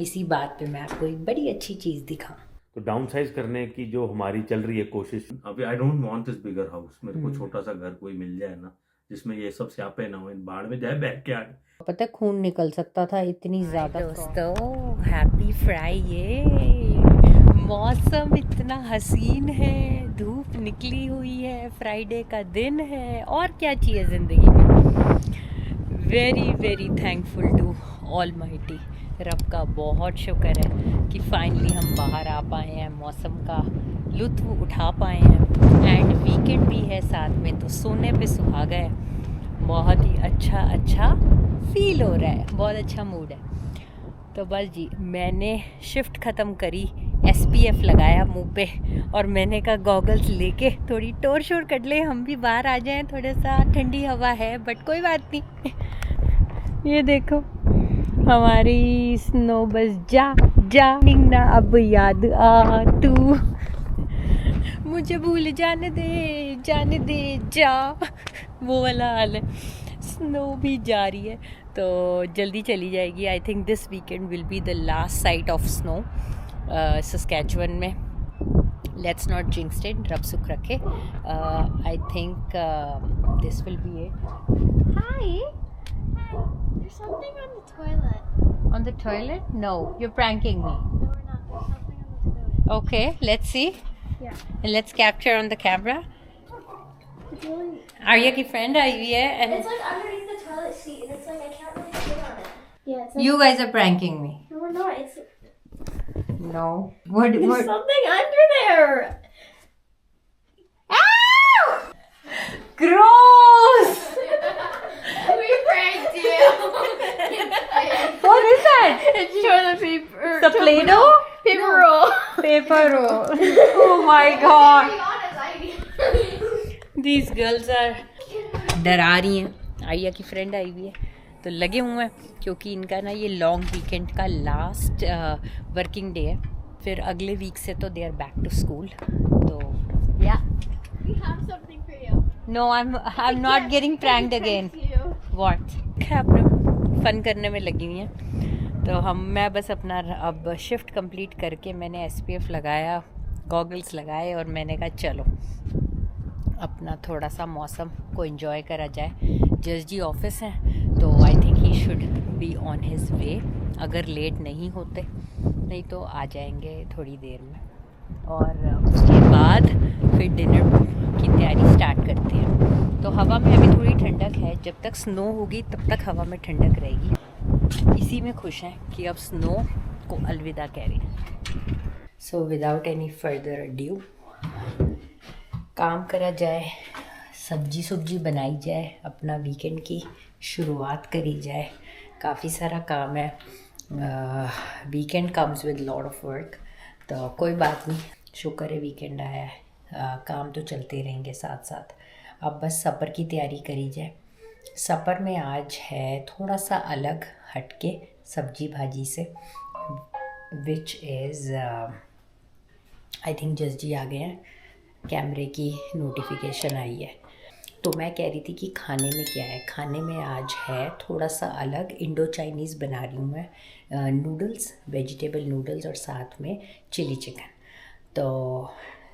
इसी बात पे मैं आपको एक बड़ी अच्छी चीज़ दिखाऊं। तो डाउन साइज करने की जो हमारी चल रही है कोशिश, अभी I don't want this bigger house. मेरे को छोटा सा घर कोई मिल जाए ना, जिसमें ये सब स्यापे ना हो, बाढ़ में जाए बैकयार्ड। पता है खून निकल सकता था, इतनी ज्यादा। दोस्तों हैप्पी फ्राइडे। मौसम इतना हसीन है, धूप निकली हुई है, फ्राइडे का दिन है, और क्या चाहिए ज़िंदगी में। Very very thankful to almighty. रब का बहुत शुक्र है कि फाइनली हम बाहर आ पाए हैं, मौसम का लुत्फ़ उठा पाए हैं, एंड वीकेंड भी है साथ में, तो सोने पे सुहागा है। बहुत ही अच्छा फील हो रहा है, बहुत अच्छा मूड है। तो बस जी, मैंने शिफ्ट ख़त्म करी, SPF लगाया मुंह पे, और मैंने कहा गॉगल्स लेके थोड़ी टोर शोर कर ले, हम भी बाहर आ जाएं, थोड़ा सा ठंडी हवा है, बट कोई बात नहीं। ये देखो हमारी स्नो, बस जा जा ना अब याद आ तू, मुझे भूल जाने दे जा, वो वाला हाल है। स्नो भी जा रही है तो जल्दी चली जाएगी। I think this weekend will be the last site of snow Saskatchewan में। लेट्स नॉट जिंक्स इट, रब सुख रखे। I think this will be it. Hi, There's something on the toilet. on the toilet? No, you're pranking me. No, we're not. There's something on the toilet. Okay, let's see. Yeah. And let's capture on the camera. It's really. Arya की friend I हुई है, and It's like underneath the toilet seat, and it's like I can't really sit on it. Yeah, it's like. you guys are pranking me. No, we're not. It's. No. What? There's something under there. Ow! Gross! We pranked you. What is that? It's toilet paper. The Play-Doh? Paper roll. Paper roll. Oh my god. Be honest, I. These girls are डरा रही हैं। आर्या की friend I हुई है तो लगे हुए हैं, क्योंकि इनका ना ये लॉन्ग वीकेंड का लास्ट वर्किंग डे है, फिर अगले वीक से तो they are back to school. तो या We have something for you. No, I am not getting pranked again. What? अपने फन करने में लगी हुई हैं। तो मैं बस अपना अब शिफ्ट कंप्लीट करके मैंने SPF लगाया, गॉगल्स लगाए, और मैंने कहा चलो अपना थोड़ा सा मौसम को एंजॉय करा जाए। जस्ट जी ऑफिस हैं तो I think he should be on his way, अगर लेट नहीं होते, नहीं तो आ जाएंगे थोड़ी देर में, और उसके बाद फिर डिनर की तैयारी स्टार्ट करते हैं। तो हवा में अभी थोड़ी ठंडक है, जब तक स्नो होगी तब तक हवा में ठंडक रहेगी। इसी में खुश हैं कि अब स्नो को अलविदा कह रहे हैं। So without any further adieu काम करा जाए, सब्जी बनाई जाए, अपना वीकेंड की शुरुआत करी जाए। काफ़ी सारा काम है, weekend comes with lot of work, तो कोई बात नहीं, शुक्र है वीकेंड आया है। काम तो चलते रहेंगे साथ साथ। अब बस सफ़र की तैयारी करी जाए। सफ़र में आज है थोड़ा सा अलग हटके सब्जी भाजी से, which is I think just जी आ गए हैं, कैमरे की नोटिफिकेशन आई है। तो मैं कह रही थी कि खाने में क्या है। खाने में आज है थोड़ा सा अलग, इंडो चाइनीज़ बना रही हूँ मैं, नूडल्स, वेजिटेबल नूडल्स, और साथ में चिली चिकन। तो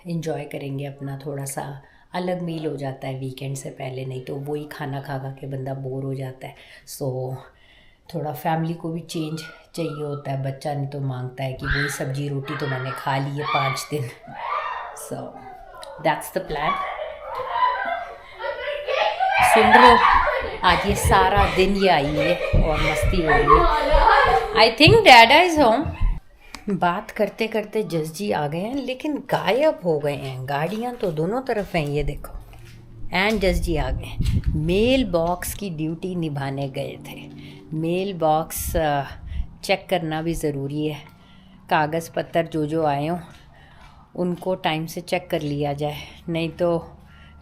इन्जॉय करेंगे अपना, थोड़ा सा अलग मील हो जाता है वीकेंड से पहले, नहीं तो वही खाना खा खा के बंदा बोर हो जाता है। सो थोड़ा फैमिली को भी चेंज चाहिए होता है, बच्चा नहीं तो मांगता है कि वही सब्जी रोटी तो मैंने खा ली है 5 दिन। So that's the plan. सुन रहे हो, आज ये सारा दिन ये आई है और मस्ती हो रही है। I think dada is home. बात करते करते जस जी आ गए हैं, लेकिन गायब हो गए हैं। गाड़ियाँ तो दोनों तरफ हैं, ये देखो, एंड जस जी आ गए। मेल बॉक्स की ड्यूटी निभाने गए थे। मेल बॉक्स चेक करना भी ज़रूरी है, कागज़ पत्तर जो आए हों उनको टाइम से चेक कर लिया जाए, नहीं तो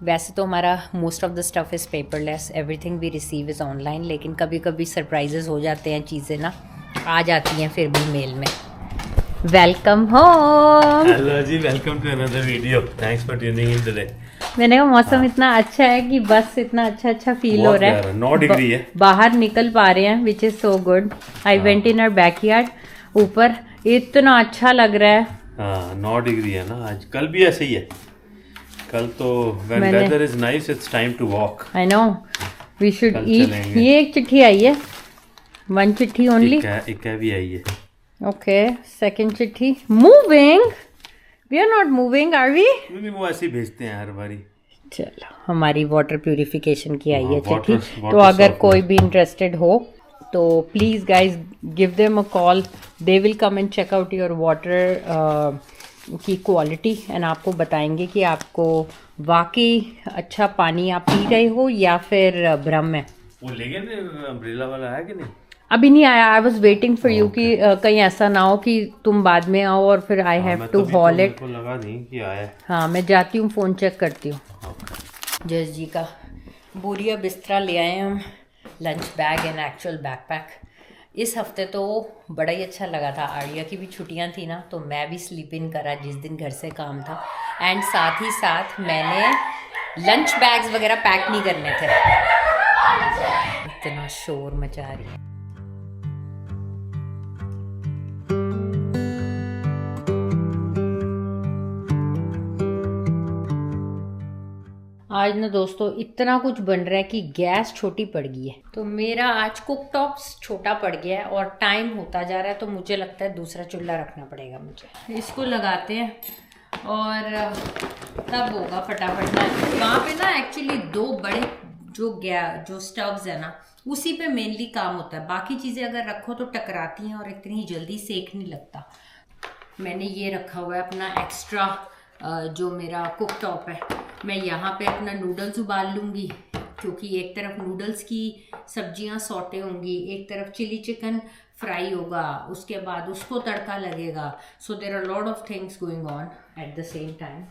वैसे तो हमारा most of the stuff is paperless, everything we receive is online, लेकिन कभी कभी सरप्राइजेज़ हो जाते हैं, चीज़ें ना आ जाती हैं फिर भी मेल में। Welcome home. Hello ji, welcome to another video, thanks for tuning in today. मैंने कहा मौसम इतना अच्छा है कि बस इतना अच्छा फील हो रहा है। 9 डिग्री है, बाहर निकल पा रहे हैं, which is so good. I went in our backyard ऊपर इतना अच्छा लग रहा है। हाँ 9 डिग्री है ना आज, कल भी ऐसे ही है। कल तो when weather is nice it's time to walk। I know we should कल eat। चलेंगे। ये एक चिट्ठी आई है, 1 चिट्ठी ओनली। एक भी आई है। ओके, सेकंड चिट्ठी। Moving, we are not moving, are we? नहीं वो ऐसे ही भेजते हैं हर बारी। चलो, हमारी वाटर प्यूरिफिकेशन की आई है हाँ, चिट्ठी। water तो अगर softener। कोई भी इंटरेस्टेड हो तो please guys give them a call, they will come and check out your water की क्वालिटी एंड आपको बताएंगे कि आपको वाकई अच्छा पानी आप पी रहे हो या फिर भ्रम है। वो ले गए अम्ब्रेला वाला आया कि नहीं? अभी नहीं आया। I was waiting for you कि कहीं ऐसा ना हो कि तुम बाद में आओ और फिर I have to haul it. लगा नहीं कि आया। हाँ, मैं जाती हूँ, फ़ोन चेक करती हूँ। जस जी का बोरिया बिस्तरा ले आए हम, lunch bag and actual backpack. इस हफ्ते तो बड़ा ही अच्छा लगा था। आर्या की भी छुट्टियां थी ना, तो मैं भी स्लीप इन करा जिस दिन घर से काम था, एंड साथ ही साथ मैंने लंच बैग्स वगैरह पैक नहीं करने थे। इतना शोर मचा रही है। आज ना दोस्तों इतना कुछ बन रहा है कि गैस छोटी पड़ गई है। तो मेरा आज कुक टॉप छोटा पड़ गया है और टाइम होता जा रहा है, तो मुझे लगता है दूसरा चूल्हा रखना पड़ेगा मुझे। इसको लगाते हैं और तब होगा फटाफट ना। वहाँ पे ना एक्चुअली 2 बड़े जो स्टव्स है ना, उसी पे मेनली काम होता है। बाकी चीज़ें अगर रखो तो टकराती हैं और इतनी जल्दी सेक नहीं लगता। मैंने ये रखा हुआ है अपना एक्स्ट्रा जो मेरा कुक टॉप है। मैं यहाँ पे अपना नूडल्स उबाल लूँगी, क्योंकि एक तरफ नूडल्स की सब्जियाँ सौटे होंगी, एक तरफ चिली चिकन फ्राई होगा, उसके बाद उसको तड़का लगेगा। So there are lot of things going on at the same time.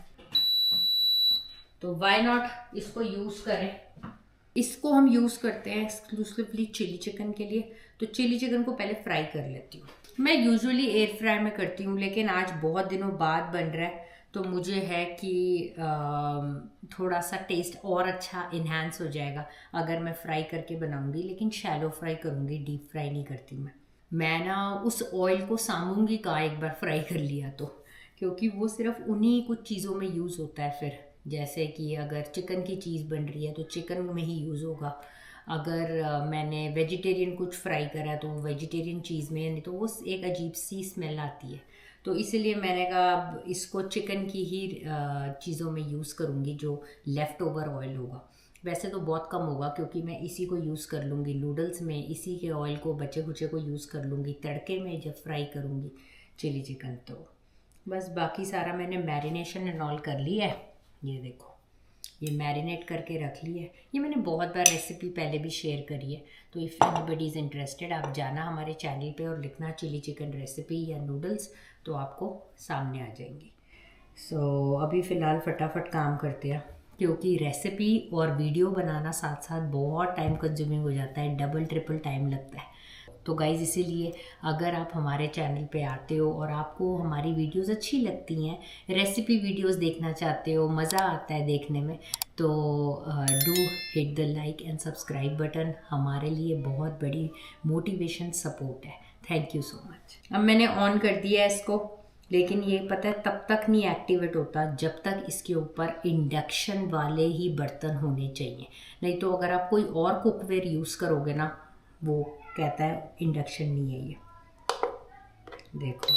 तो व्हाई नॉट इसको यूज़ करें। इसको हम यूज़ करते हैं एक्सक्लूसिवली चिली चिकन के लिए। तो चिली चिकन को पहले फ्राई कर लेती हूँ। मैं यूजुअली एयर फ्राई में करती हूँ, लेकिन आज बहुत दिनों बाद बन रहा है, तो मुझे है कि थोड़ा सा टेस्ट और अच्छा इन्हांस हो जाएगा अगर मैं फ्राई करके बनाऊंगी। लेकिन शैलो फ्राई करूंगी, डीप फ्राई नहीं करती मैं ना उस ऑयल को सामूंगी का एक बार फ्राई कर लिया तो, क्योंकि वो सिर्फ उन्हीं कुछ चीज़ों में यूज़ होता है। फिर जैसे कि अगर चिकन की चीज़ बन रही है तो चिकन में ही यूज़ होगा। अगर मैंने वेजिटेरियन कुछ फ्राई करा तो वेजिटेरियन चीज़ में, नहीं तो वो एक अजीब सी स्मेल आती है। तो इसीलिए मैंने कहा इसको चिकन की ही चीज़ों में यूज़ करूँगी जो लेफ़्ट ओवर ऑयल होगा। वैसे तो बहुत कम होगा, क्योंकि मैं इसी को यूज़ कर लूँगी नूडल्स में, इसी के ऑयल को बचे खुचे को यूज़ कर लूँगी तड़के में जब फ्राई करूँगी चिली चिकन। तो बस बाकी सारा मैंने मैरिनेशन एंड ऑल कर लिया है। ये देखो, ये मैरिनेट करके रख ली है। ये मैंने बहुत बार रेसिपी पहले भी शेयर करी है, तो इफ़ एनीबडी इज़ इंटरेस्टेड आप जाना हमारे चैनल पे और लिखना चिली चिकन रेसिपी या नूडल्स, तो आपको सामने आ जाएंगी। सो अभी फ़िलहाल फटाफट काम करते हैं, क्योंकि रेसिपी और वीडियो बनाना साथ साथ बहुत टाइम कंज्यूमिंग हो जाता है, डबल ट्रिपल टाइम लगता है। तो गाइज़ इसीलिए अगर आप हमारे चैनल पे आते हो और आपको हमारी वीडियोस अच्छी लगती हैं, रेसिपी वीडियोस देखना चाहते हो, मज़ा आता है देखने में, तो do hit the like and subscribe button. हमारे लिए बहुत बड़ी मोटिवेशन सपोर्ट है। Thank you so much. अब मैंने ऑन कर दिया है इसको, लेकिन ये पता है तब तक नहीं एक्टिवेट होता जब तक इसके ऊपर इंडक्शन वाले ही बर्तन होने चाहिए। नहीं तो अगर आप कोई और कुकवेयर यूज़ करोगे ना, वो कहता है इंडक्शन नहीं है ये। देखो,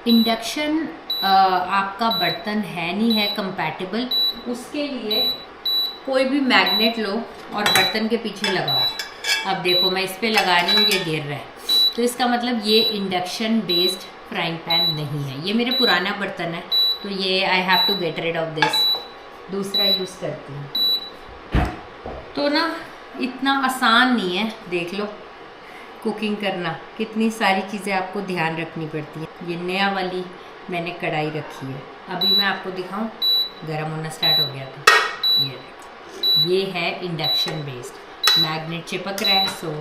इंडक्शन आपका बर्तन है नहीं है कंपैटिबल, उसके लिए कोई भी मैग्नेट लो और बर्तन के पीछे लगाओ। अब देखो मैं इस पे लगा रही हूँ, ये गिर रहा है, तो इसका मतलब ये इंडक्शन बेस्ड फ्राइंग पैन नहीं है। ये मेरे पुराना बर्तन है, तो ये I have to get rid of this, दूसरा यूज़ करती हूँ। तो ना इतना आसान नहीं है, देख लो कुकिंग करना, कितनी सारी चीज़ें आपको ध्यान रखनी पड़ती है। ये नया वाली मैंने कढ़ाई रखी है, अभी मैं आपको दिखाऊं, गर्म होना स्टार्ट हो गया था। ये देखो, ये है इंडक्शन बेस्ड, मैग्नेट चिपक रहा है, सो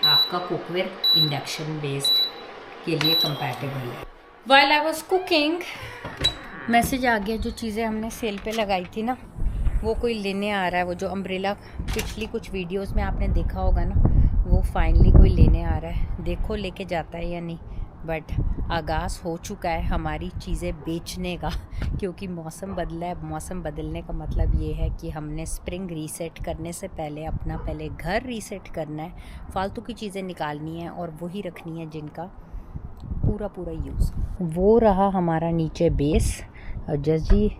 आपका कुकवेयर इंडक्शन बेस्ड के लिए कंपैटिबल है। While I was cooking message आ गया, जो चीज़ें हमने सेल पे लगाई थी ना, वो कोई लेने आ रहा है। वो जो अम्ब्रेला पिछली कुछ वीडियोस में आपने देखा होगा ना, वो फाइनली कोई लेने आ रहा है, देखो लेके जाता है या नहीं, बट आगाज़ हो चुका है हमारी चीज़ें बेचने का क्योंकि मौसम बदला है। मौसम बदलने का मतलब ये है कि हमने स्प्रिंग रीसेट करने से पहले अपना पहले घर रीसेट करना है, फालतू की चीज़ें निकालनी है और वही रखनी है जिनका पूरा यूज़। वो रहा हमारा नीचे बेस और जस जी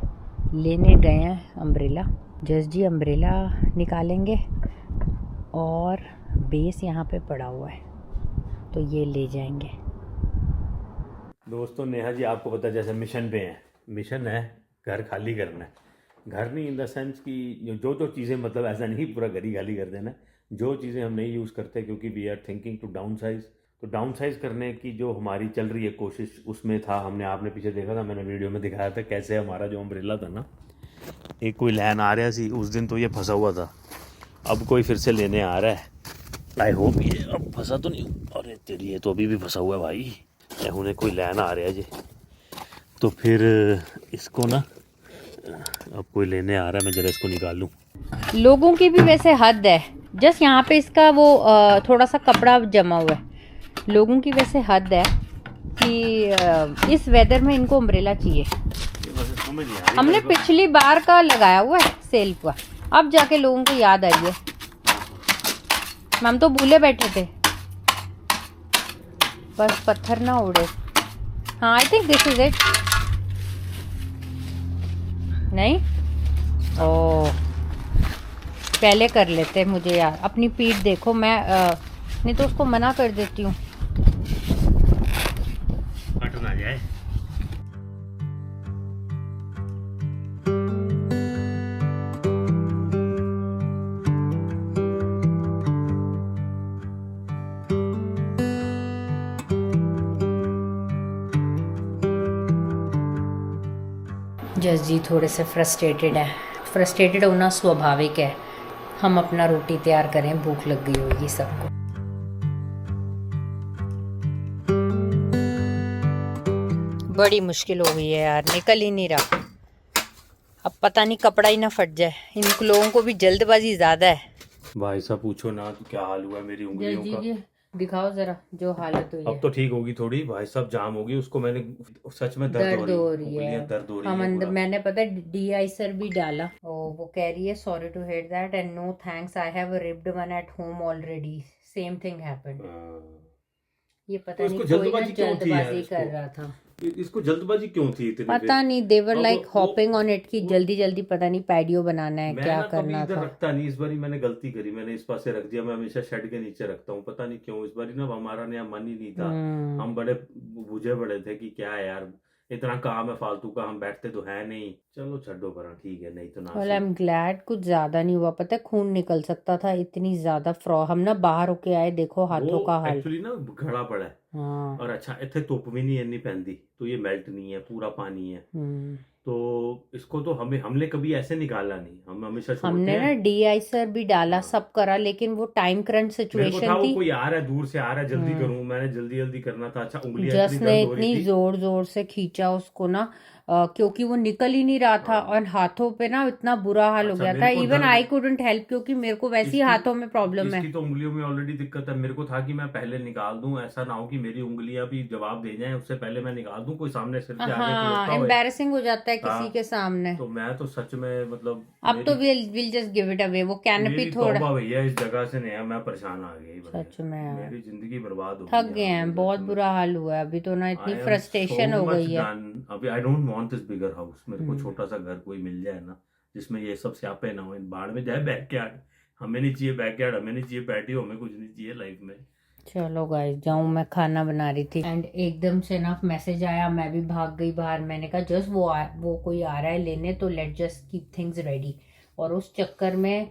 लेने गए हैं अम्ब्रेला। जस जी अम्ब्रेला निकालेंगे और बेस यहाँ पे पड़ा हुआ है तो ये ले जाएंगे। दोस्तों नेहा जी आपको पता है जैसे मिशन पे हैं, मिशन है घर खाली करना है। घर नहीं इन द सेंस कि जो चीज़ें, मतलब ऐसा नहीं पूरा घर ही खाली कर देना, जो चीज़ें हम नहीं यूज़ करते क्योंकि we are thinking to downsize. तो डाउन साइज करने की जो हमारी चल रही है कोशिश, उसमें था हमने, आपने पीछे देखा था, मैंने वीडियो में दिखाया था कैसे हमारा जो अम्ब्रेला था ना, एक कोई लैन आ रहा सी उस दिन तो ये फंसा हुआ था, अब कोई फिर से लेने आ रहा है। आई होप ये अब फंसा तो नहीं। अरे तेरी ये तो अभी भी फंसा हुआ है भाई, उन्हें कोई लैन आ रहा है जी, तो फिर इसको ना अब कोई लेने आ रहा है, मैं जरा इसको निकाल लूँ। लोगों की भी वैसे हद है, जस्ट यहाँ पे इसका वो थोड़ा सा कपड़ा जमा हुआ है। लोगों की वैसे हद है कि इस वेदर में इनको अम्ब्रेला चाहिए। हमने पिछली बार का लगाया हुआ है सेल का, अब जाके लोगों को याद आई है, हम तो भूले बैठे थे, बस पत्थर ना उड़े। हाँ I think this is it. नहीं ओ पहले कर लेते मुझे यार, अपनी पीठ देखो, मैं नहीं तो उसको मना कर देती हूँ। कट ना जाए। जस जी थोड़े से फ्रस्ट्रेटेड है, फ्रस्ट्रेटेड होना स्वाभाविक है। हम अपना रोटी तैयार करें, भूख लग गई होगी सबको। बड़ी मुश्किल हो गई है यार, निकल ही नहीं रहा। अब पता नहीं कपड़ा ही ना फट जाए, इन लोगों को भी जल्दबाजी ज्यादा है। भाई साहब पूछो ना तो क्या हाल हुआ है मेरी उंगलियों का। दिखाओ जरा जो हालत हुई है। अब तो ठीक होगी थोड़ी, भाई साहब जाम होगी, उसको मैंने सच में दर्द हो रही है, दर्द हो रही हम है अंदर, पूरा। मैंने पता डी-आइसर भी डाला। ओ वो कह रही है sorry to hear that and no thanks, I have ripped one at home already, same thing happened. ये पता नहीं कोई ना जल्दबाजी कर रहा था। इसको जल्दबाजी क्यों थी इतनी? पता नहीं, देवर लाइक हॉपिंग ऑन इट की जल्दी पता नहीं पैडियो बनाना है, क्या करना था। रखता नहीं, इस बारी मैंने गलती करी, मैंने इस पास से रख दिया। मैं हमेशा शेड के नीचे रखता हूँ, पता नहीं क्यों इस बारी ना हमारा नया मन ही नहीं था। हम बड़े बुझे बड़े थे कि क्या है यार, इतना काम है फालतू का, हम बैठते तो है नहीं, चलो छड्डो पर ठीक है, नहीं तो ना। आई एम ग्लैड कुछ ज्यादा नहीं हुआ, पता है खून निकल सकता था, इतनी ज्यादा फ्रॉ, हम ना बाहर होके आए, देखो हाथों का हाल एक्चुअली ना घड़ा पड़ा है। हाँ। और अच्छा इतने धुप भी नहीं इतनी पैंदी, तो ये मेल्ट नहीं है, पूरा पानी है। तो इसको तो हमने कभी ऐसे निकाला नहीं, हम हमेशा हमने ना डी-आइसर भी डाला, सब करा, लेकिन वो टाइम क्रंच सिचुएशन थी। कोई आ रहा है दूर से आ रहा है, जल्दी करूं, मैंने जल्दी करना था। अच्छा उंगलियां जस ने इतनी जोर से खींचा उसको ना, क्योंकि वो निकल ही नहीं रहा था और हाथों पे ना इतना बुरा हाल हो गया था। इवन आई कुडंट हेल्प, क्योंकि मेरे को वैसे ही हाथों में प्रॉब्लम है। इसकी तो उंगलियों में ऑलरेडी दिक्कत है। मेरे को था कि मैं पहले निकाल दूं, ऐसा ना हो कि मेरी उंगलियां भी जवाब दे जाएं, उससे पहले मैं निकाल दूं, कोई सामने सिर के आगे एम्बैरेसिंग हो जाता है किसी के सामने। तो मैं तो सच में मतलब अब तो will just give it away. वो कैनपी थोड़ा भैया इस जगह से नहीं, मैं परेशान आ गई सच में, मेरी जिंदगी बर्बाद हो गई, थक गए हैं, बहुत बुरा हाल हुआ है। अभी तो ना इतनी फ्रस्ट्रेशन हो गई है। अभी I don't want this bigger house. मेरे को छोटा सा घर कोई मिल जाए ना, जिसमें ये सब स्यापे ना हो, बाढ़ में जाए बैकयार्ड। हमें नहीं चाहिए बैकयार्ड, हमें नहीं चाहिए पैटियो, हमें कुछ नहीं चाहिए लाइफ में। चलो गाइस जाऊं, मैं खाना बना रही थी एंड एकदम से ना मैसेज आया, मैं भी भाग गई बाहर। मैंने कहा जस्ट वो कोई आ रहा है लेने, तो let just keep things ready. और उस चक्कर में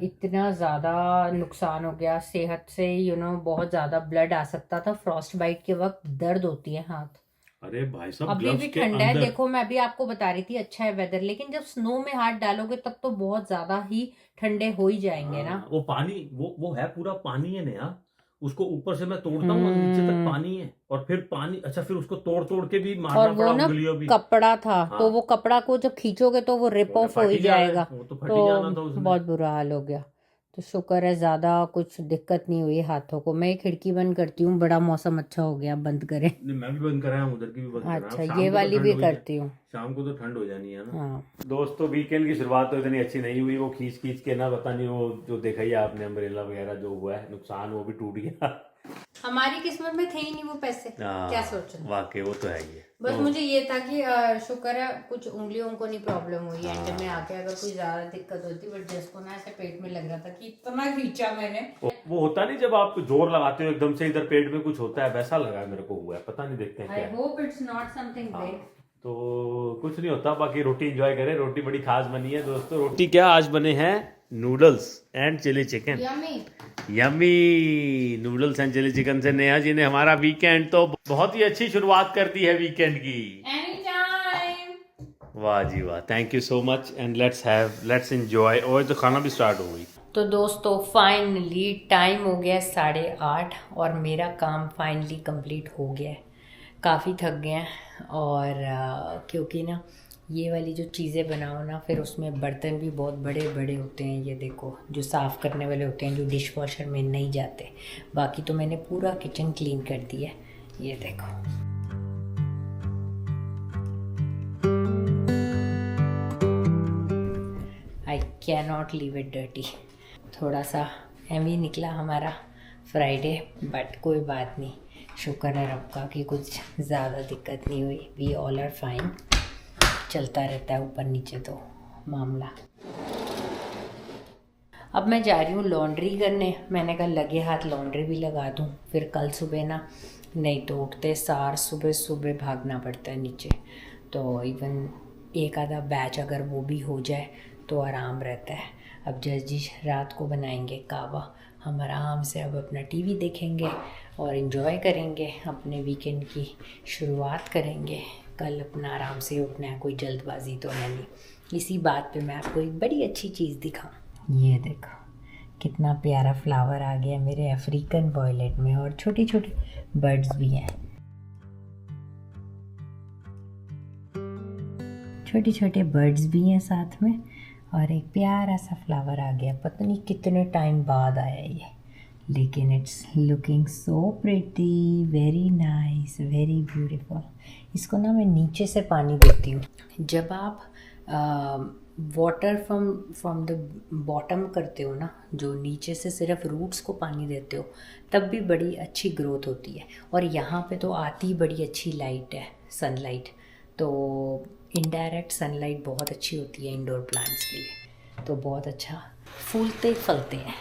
इतना ज़्यादा नुकसान हो गया सेहत से, बहुत ज़्यादा ब्लड आ सकता था। फ्रॉस्ट बाइट के वक्त दर्द होती है हाथ। अरे भाई साहब अभी भी ठंडा है, देखो मैं अभी आपको बता रही थी अच्छा है वेदर, लेकिन जब स्नो में हाथ डालोगे तब तो बहुत ज्यादा ही ठंडे हो ही जाएंगे ना। वो पानी वो है पूरा पानी है नया, उसको ऊपर से मैं तोड़ता हूँ नीचे तक पानी है, और फिर पानी, अच्छा फिर उसको तोड़ के भी मारना पड़ा। और वो ना कपड़ा था, तो वो कपड़ा को जब खींचोगे तो वो रिप ऑफ हो ही जाएगा, तो बहुत बुरा हाल हो गया। तो शुक्र है ज़्यादा कुछ दिक्कत नहीं हुई हाथों को। मैं खिड़की बंद करती हूँ, बड़ा मौसम अच्छा हो गया, बंद करें। नहीं, मैं भी बंद कराया हूँ, उधर की भी बंद कराया हूँ। अच्छा, शाम ये को तो वाली ठंड भी हो ही करती हूँ। शाम को तो ठंड हो जानी है ना। हाँ दोस्तों वीकेंड की शुरुआत तो इतनी अच्छी नहीं हुई, वो खींच खींच के ना, पता नहीं वो जो देखा ही आपने अम्ब्रेला वगैरह जो हुआ है नुकसान, वो भी टूट गया। हमारी किस्मत में थे ही नहीं वो पैसे, क्या सोचना। वाकई वो तो है ही है। बस मुझे ये था कि शुक्र है कुछ उंगलियों को नहीं प्रॉब्लम हुई एंड में आके, अगर कोई ज्यादा दिक्कत होती, बट जिसको ना ऐसे पेट में लग रहा था कि इतना खींचा मैंने। वो होता नहीं जब आप जोर लगाते हो एकदम से इधर पेट में कुछ होता है, वैसा लगा मेरे को हुआ है, पता नहीं, देखते हैं क्या आई है। Hope it's not something big. तो कुछ नहीं होता, बाकी रोटी एंजॉय करें। रोटी बड़ी खास बनी है दोस्तों। रोटी क्या आज बने हैं noodles and chilli chicken. Yummy. Yummy noodles and chilli chicken से नेहा जी ने हमारा वीकेंड तो बहुत ही अच्छी शुरुआत कर दी है वीकेंड की। Any time. वाह जी वाह, thank you so much and let's enjoy. और तो खाना भी स्टार्ट हो गई। तो दोस्तों फाइनली टाइम हो गया 8:30 और मेरा काम फाइनली कंप्लीट हो गया है। काफ़ी थक गए हैं और क्योंकि ना ये वाली जो चीज़ें बनाओ ना, फिर उसमें बर्तन भी बहुत बड़े बड़े होते हैं। ये देखो जो साफ़ करने वाले होते हैं, जो डिश वॉशर में नहीं जाते। बाकी तो मैंने पूरा किचन क्लीन कर दिया है, ये देखो। I can not leave it dirty. थोड़ा सा एवी निकला हमारा फ्राइडे, बट कोई बात नहीं, शुक्र है रब का कि कुछ ज़्यादा दिक्कत नहीं हुई। We all are fine. चलता रहता है ऊपर नीचे तो मामला। अब मैं जा रही हूँ लॉन्ड्री करने। मैंने कहा लगे हाथ लॉन्ड्री भी लगा दूँ, फिर कल सुबह ना, नहीं तो उठते सार सुबह सुबह भागना पड़ता है नीचे। तो इवन एक आधा बैच अगर वो भी हो जाए तो आराम रहता है। अब जज जी रात को बनाएंगे कावा, हम आराम से अब अपना टीवी देखेंगे और इन्जॉय करेंगे, अपने वीकेंड की शुरुआत करेंगे। कल अपना आराम से उठना है, कोई जल्दबाजी तो है नहीं। इसी बात पे मैं आपको एक बड़ी अच्छी चीज़ दिखाऊं। ये देखो कितना प्यारा फ्लावर आ गया मेरे अफ्रीकन वॉयलेट में, और छोटे छोटे बर्ड्स भी हैं, छोटे छोटे बर्ड्स भी हैं साथ में, और एक प्यारा सा फ्लावर आ गया। पता नहीं कितने टाइम बाद आया ये, लेकिन it's looking so pretty, very nice, very beautiful. इसको ना मैं नीचे से पानी देती हूँ। जब आप वाटर फ्रॉम द बॉटम करते हो ना, जो नीचे से सिर्फ रूट्स को पानी देते हो, तब भी बड़ी अच्छी ग्रोथ होती है। और यहाँ पे तो आती बड़ी अच्छी लाइट है, सनलाइट। तो इनडायरेक्ट सनलाइट बहुत अच्छी होती है इंडोर प्लांट्स के लिए, तो बहुत अच्छा फूलते फलते हैं।